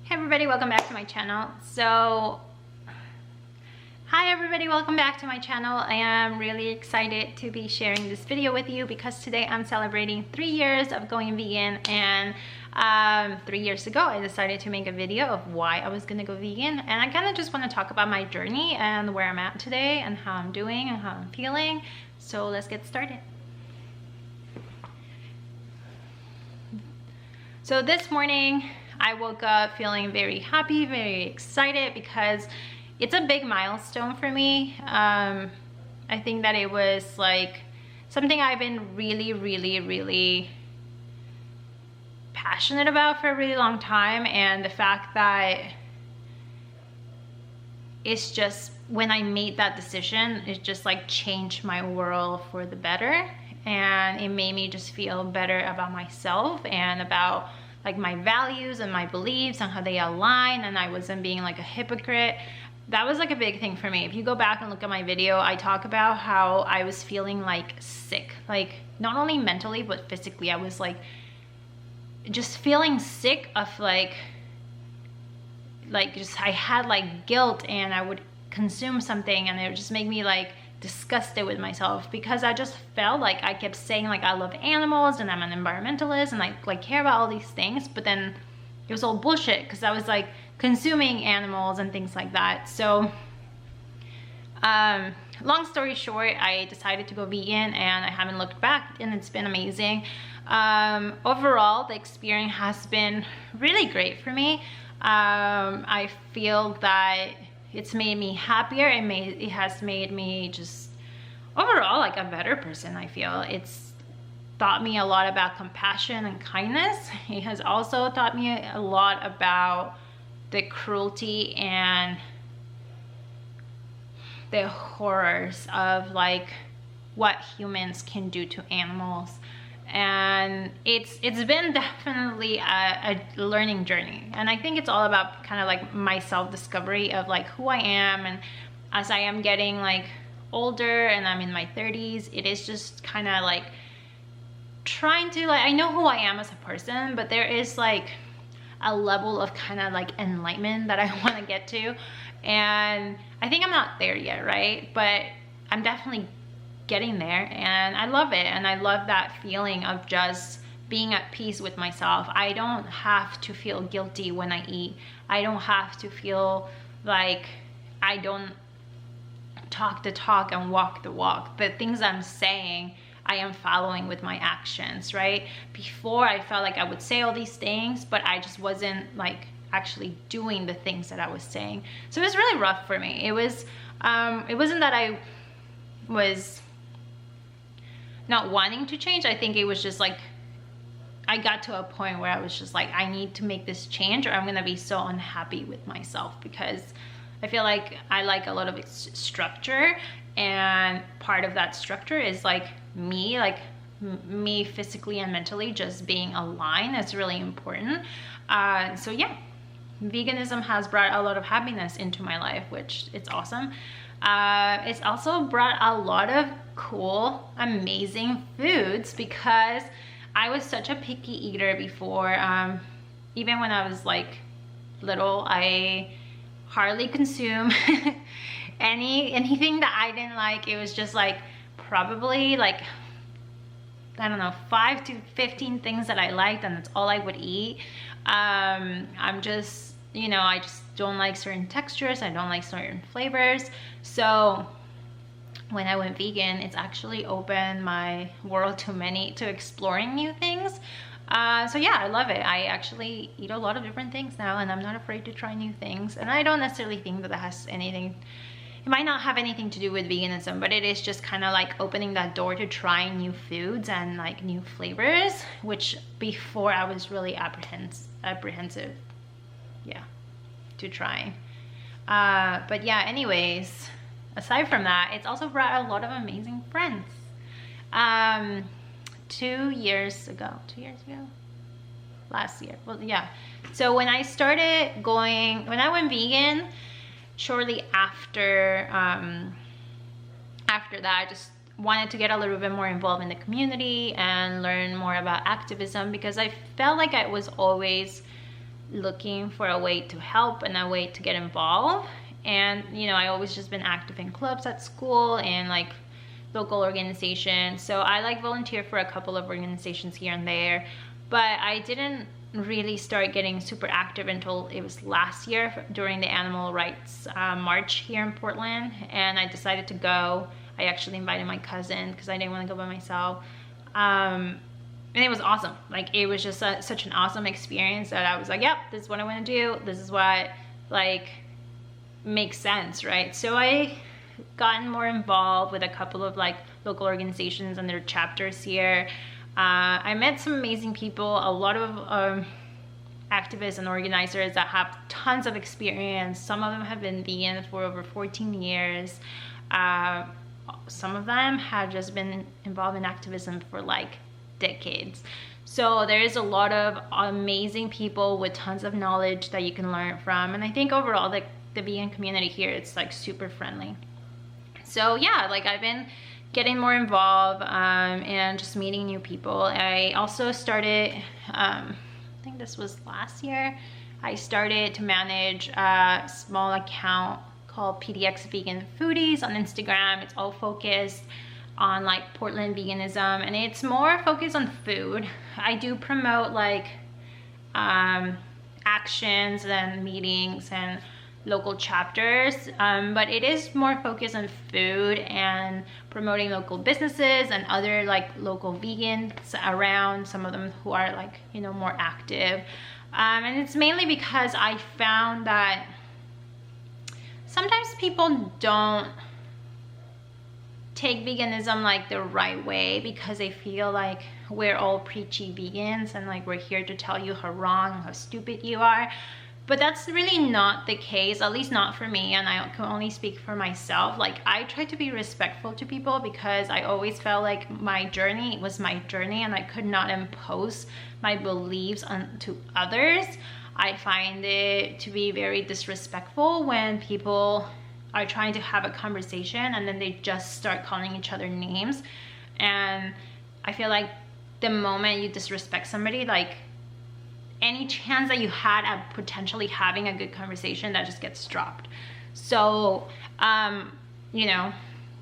Hey everybody, welcome back to my channel. Hi everybody, welcome back to my channel. I am really excited to be sharing this video with you because today I'm celebrating 3 years of going vegan, and 3 years ago I decided to make a video of why I was gonna go vegan, and I kind of just want to talk about my journey and where I'm at today and how I'm doing and how I'm feeling. So let's get started. So this morning I woke up feeling very happy, very excited because it's a big milestone for me. I think that it was like something I've been really passionate about for a really long time, and the fact that it's just when I made that decision, it just like changed my world for the better, and it made me just feel better about myself and about like my values and my beliefs and how they align, and I wasn't being like a hypocrite. That was like a big thing for me. If you go back and look at my video, I talk about how I was feeling like sick, like not only mentally but physically. I was like just feeling sick of like just I had like guilt, and I would consume something and it would just make me like disgusted with myself because I just felt like I kept saying like I love animals and I'm an environmentalist and I like care about all these things, but then it was all bullshit because I was like consuming animals and things like that. So long story short, I decided to go vegan and I haven't looked back, and it's been amazing. Overall, the experience has been really great for me. I feel that it's made me happier. It has made me just overall like a better person. I feel it's taught me a lot about compassion and kindness. It has also taught me a lot about the cruelty and the horrors of like what humans can do to animals. And it's been definitely a learning journey, and I think it's all about kind of like my self-discovery of like who I am. And as I am getting like older and I'm in my 30s, it is just kind of like trying to like, I know who I am as a person, but there is like a level of kind of like enlightenment that I want to get to, and I think I'm not there yet, right? But I'm definitely getting there, and I love it, and I love that feeling of just being at peace with myself. I don't have to feel guilty when I eat. I don't have to feel like I don't talk the talk and walk the walk. The things I'm saying, I am following with my actions, right? Before, I felt like I would say all these things, but I just wasn't like actually doing the things that I was saying. So it was really rough for me. It wasn't that I was not wanting to change. I think it was just like I got to a point where I was just like, I need to make this change or I'm gonna be so unhappy with myself, because I feel like I like a lot of structure, and part of that structure is like me physically and mentally just being aligned. That's really important. So yeah, veganism has brought a lot of happiness into my life, which it's awesome. It's also brought a lot of cool, amazing foods, because I was such a picky eater before. Even when I was like little, I hardly consumed anything that I didn't like. It was just like probably like, I don't know, 5 to 15 things that I liked, and that's all I would eat. I'm just, you know, I just don't like certain textures. I don't like certain flavors. So when I went vegan, it's actually opened my world to exploring new things. So yeah, I love it. I actually eat a lot of different things now, and I'm not afraid to try new things. And I don't necessarily think that has anything, it might not have anything to do with veganism, but it is just kind of like opening that door to trying new foods and like new flavors, which before I was really apprehensive, yeah, to try. But yeah, anyways, aside from that, it's also brought a lot of amazing friends. 2 years ago, last year, well, yeah. So when I went vegan, shortly after that, I just wanted to get a little bit more involved in the community and learn more about activism, because I felt like I was always looking for a way to help and a way to get involved. And you know, I always just been active in clubs at school and like local organizations. So I like volunteer for a couple of organizations here and there, but I didn't really start getting super active until it was last year during the animal rights march here in Portland. And I decided to go. I actually invited my cousin because I didn't want to go by myself. And it was awesome. Like, it was just such an awesome experience that I was like, yep, this is what I want to do. This is what like makes sense, right? So I gotten more involved with a couple of like local organizations and their chapters here. I met some amazing people, a lot of activists and organizers that have tons of experience. Some of them have been vegan for over 14 years. Some of them have just been involved in activism for like decades. So there is a lot of amazing people with tons of knowledge that you can learn from. And I think overall the vegan community here, it's like super friendly. So yeah, like I've been getting more involved and just meeting new people. I also started, I think this was last year, I started to manage a small account called PDX Vegan Foodies on Instagram. It's all focused on like Portland veganism, and it's more focused on food. I do promote like actions and meetings and local chapters, but it is more focused on food and promoting local businesses and other like local vegans around, some of them who are like, you know, more active. And it's mainly because I found that sometimes people don't take veganism like the right way because they feel like we're all preachy vegans and like we're here to tell you how wrong, how stupid you are. But that's really not the case, at least not for me, and I can only speak for myself. Like, I try to be respectful to people because I always felt like my journey was my journey and I could not impose my beliefs onto others. I find it to be very disrespectful when people are trying to have a conversation and then they just start calling each other names. And I feel like the moment you disrespect somebody, like, any chance that you had at potentially having a good conversation, that just gets dropped. So, you know,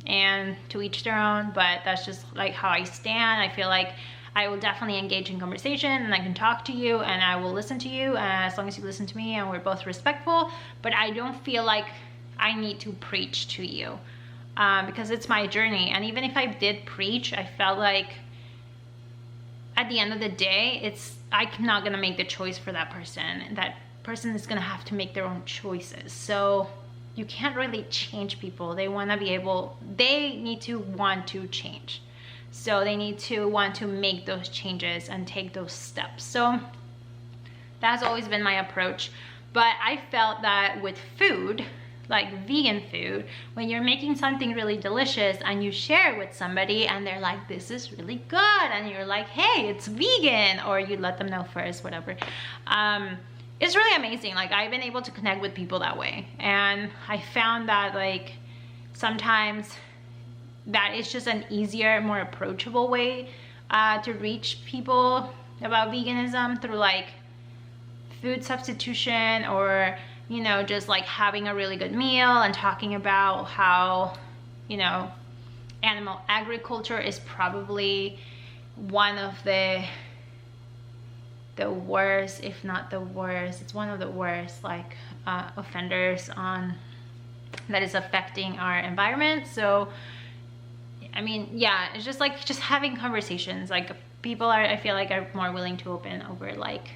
and to each their own, but that's just like how I stand. I feel like I will definitely engage in conversation and I can talk to you and I will listen to you as long as you listen to me and we're both respectful, but I don't feel like I need to preach to you because it's my journey. And even if I did preach, I felt like at the end of the day, I'm not gonna make the choice for that person. That person is gonna have to make their own choices. So you can't really change people. They need to want to change. So they need to want to make those changes and take those steps. So that's always been my approach. But I felt that with food, like vegan food, when you're making something really delicious and you share it with somebody and they're like, this is really good, and you're like, hey, it's vegan, or you let them know first, whatever, it's really amazing. Like, I've been able to connect with people that way, and I found that like sometimes that is just an easier, more approachable way to reach people about veganism, through like food substitution, or you know, just like having a really good meal and talking about how, you know, animal agriculture is probably one of the worst, if not the worst, it's one of the worst like offenders on that is affecting our environment. So I mean, yeah, it's just like just having conversations. Like, people are, I feel like, are more willing to open over like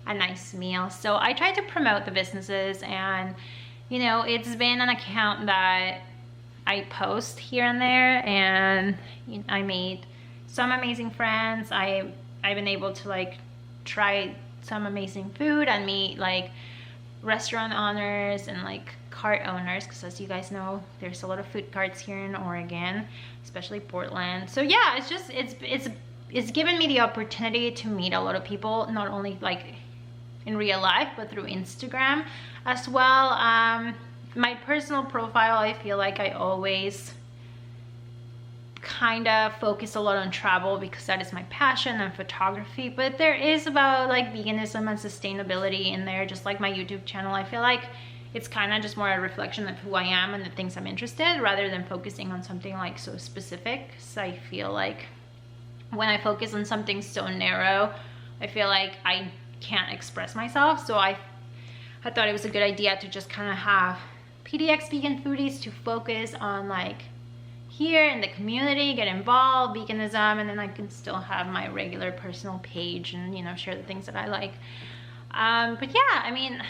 a nice meal. So I try to promote the businesses, and you know, it's been an account that I post here and there, and you know, I made some amazing friends. I've been able to like try some amazing food and meet like restaurant owners and like cart owners, because as you guys know, there's a lot of food carts here in Oregon, especially Portland. So yeah, it's just it's given me the opportunity to meet a lot of people, not only like in real life, but through Instagram as well. My personal profile, I feel like I always kind of focus a lot on travel because that is my passion and photography, but there is about like veganism and sustainability in there, just like my YouTube channel. I feel like it's kind of just more a reflection of who I am and the things I'm interested, rather than focusing on something like so specific. So I feel like when I focus on something so narrow, I feel like I can't express myself. So I thought it was a good idea to just kind of have PDX Vegan Foodies to focus on like here in the community, get involved, veganism, and then I can still have my regular personal page and, you know, share the things that I like. But yeah, I mean,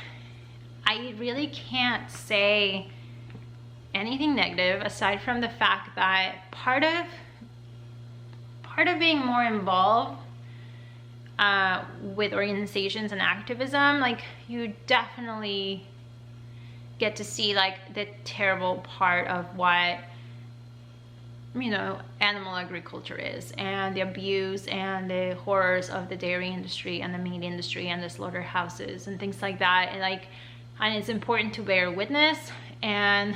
I really can't say anything negative aside from the fact that part of being more involved with organizations and activism, like you definitely get to see like the terrible part of what, you know, animal agriculture is, and the abuse and the horrors of the dairy industry and the meat industry and the slaughterhouses and things like that. And it's important to bear witness, and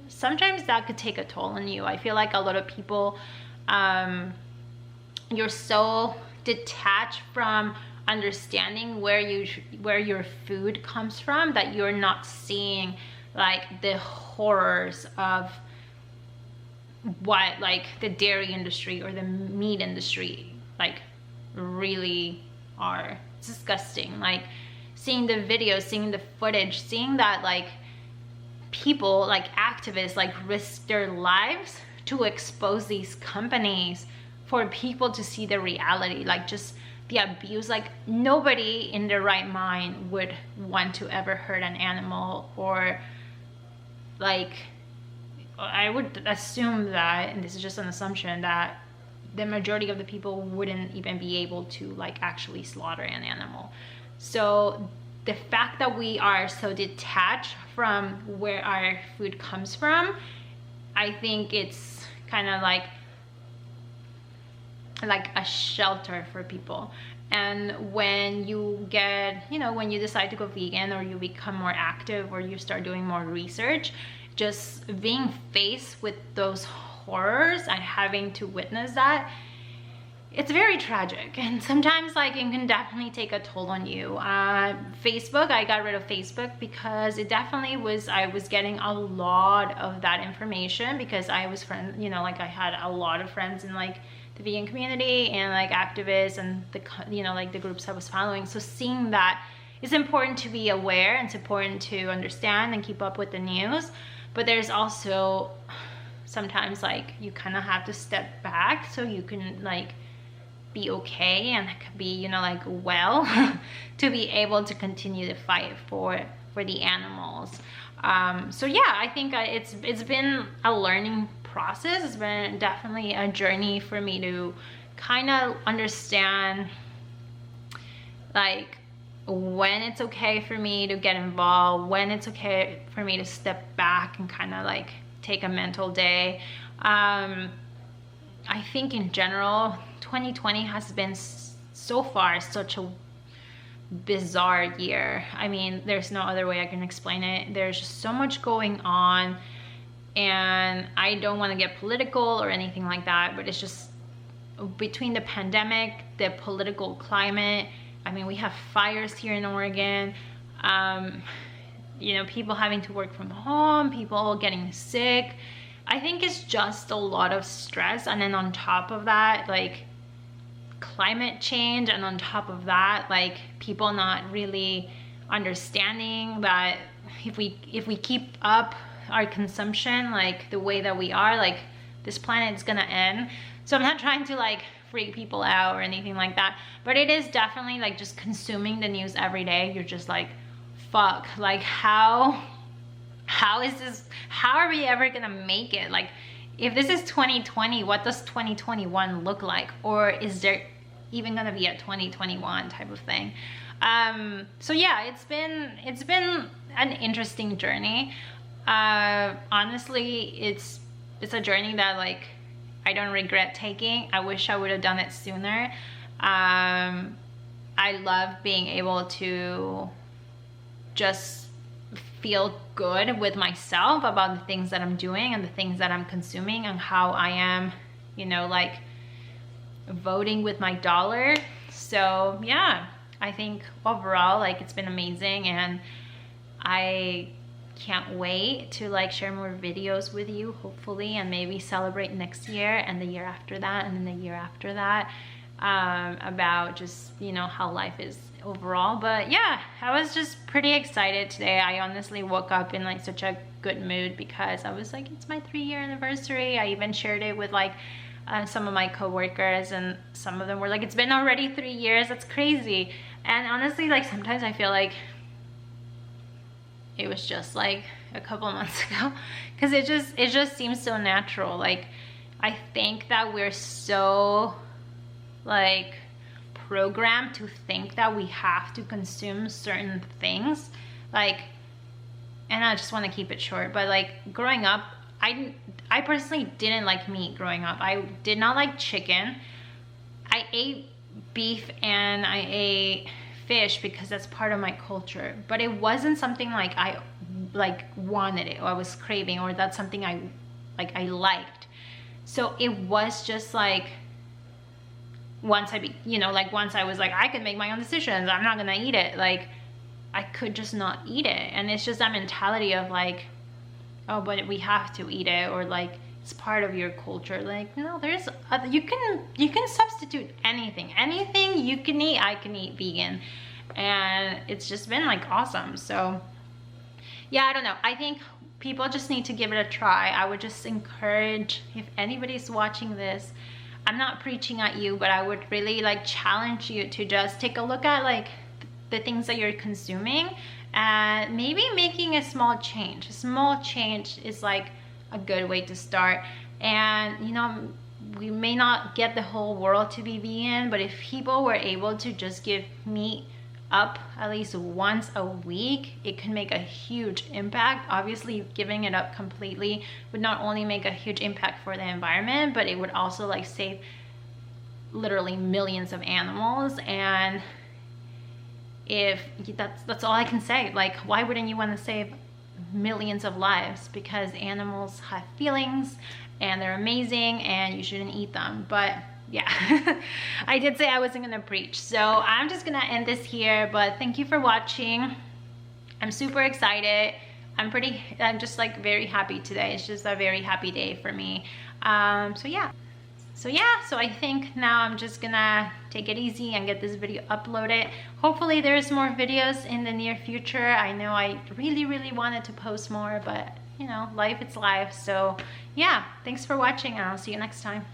sometimes that could take a toll on you. I feel like a lot of people, you're so detached from understanding where your food comes from that you're not seeing like the horrors of what like the dairy industry or the meat industry like really are. It's disgusting. Like seeing the videos, seeing the footage, seeing that like people, like activists, like risk their lives to expose these companies for people to see the reality, like just the abuse. Like nobody in their right mind would want to ever hurt an animal, or like I would assume that, and this is just an assumption, that the majority of the people wouldn't even be able to like actually slaughter an animal. So the fact that we are so detached from where our food comes from, I think it's kind of like a shelter for people. And when you get, you know, when you decide to go vegan, or you become more active, or you start doing more research, just being faced with those horrors and having to witness that, it's very tragic. And sometimes like it can definitely take a toll on you. Facebook, I got rid of Facebook because it definitely was, I was getting a lot of that information because I was friends, you know, like I had a lot of friends in like the vegan community and like activists and the, you know, like the groups I was following. So seeing that, it's important to be aware, and it's important to understand and keep up with the news. But there's also sometimes like you kind of have to step back so you can like be okay and be, you know, like well to be able to continue to fight for the animals. So yeah, I think it's been a learning process. It's been definitely a journey for me to kind of understand like when it's okay for me to get involved, when it's okay for me to step back and kind of like take a mental day. I think in general 2020 has been so far such a bizarre year. I mean, there's no other way I can explain it. There's just so much going on, and I don't want to get political or anything like that, but it's just between the pandemic, the political climate. I mean, we have fires here in Oregon, you know, people having to work from home, people getting sick. I think it's just a lot of stress. And then on top of that, like climate change, and on top of that, like people not really understanding that if we keep up our consumption like the way that we are, like this planet's gonna end. So I'm not trying to like freak people out or anything like that, but it is definitely like just consuming the news every day. You're just like, fuck, like how is this, how are we ever gonna make it? Like if this is 2020, what does 2021 look like? Or is there even gonna be a 2021 type of thing? So yeah, it's been an interesting journey. Honestly, it's a journey that like I don't regret taking. I wish I would have done it sooner. I love being able to just feel good with myself about the things that I'm doing and the things that I'm consuming and how I am, you know, like voting with my dollar. So yeah, I think overall, like, it's been amazing, and I can't wait to like share more videos with you, hopefully, and maybe celebrate next year and the year after that and then the year after that, about just, you know, how life is overall. But yeah, I was just pretty excited today. I honestly woke up in like such a good mood because I was like, it's my 3-year anniversary. I even shared it with like some of my coworkers, and some of them were like, it's been already 3 years, that's crazy. And honestly, like, sometimes I feel like it was just like a couple months ago, because it just seems so natural. Like, I think that we're so like programmed to think that we have to consume certain things, like, and I just want to keep it short, but like growing up, I personally didn't like meat growing up. I did not like chicken. I ate beef and I ate fish because that's part of my culture, but it wasn't something like I like wanted it or I was craving, or that's something I liked. So it was just like, once once I was like, I can make my own decisions, I'm not gonna eat it, like, I could just not eat it. And it's just that mentality of like, oh, but we have to eat it, or like it's part of your culture. Like, no, there's you can substitute anything you can eat. I can eat vegan, and it's just been like awesome. So yeah, I don't know, I think people just need to give it a try. I would just encourage, if anybody's watching this, I'm not preaching at you, but I would really like challenge you to just take a look at like the things that you're consuming, and maybe making a small change. A small change is like a good way to start. And you know, we may not get the whole world to be vegan, but if people were able to just give meat up at least once a week, it can make a huge impact. Obviously, giving it up completely would not only make a huge impact for the environment, but it would also like save literally millions of animals. And if that's all I can say, like, why wouldn't you want to save millions of lives? Because animals have feelings and they're amazing, and you shouldn't eat them. But yeah, I did say I wasn't gonna preach, so I'm just gonna end this here. But thank you for watching. I'm super excited. I'm just like very happy today. It's just a very happy day for me. So I think now I'm just gonna take it easy and get this video uploaded. Hopefully there's more videos in the near future. I know I really wanted to post more, but you know, life is life. So yeah, thanks for watching, and I'll see you next time.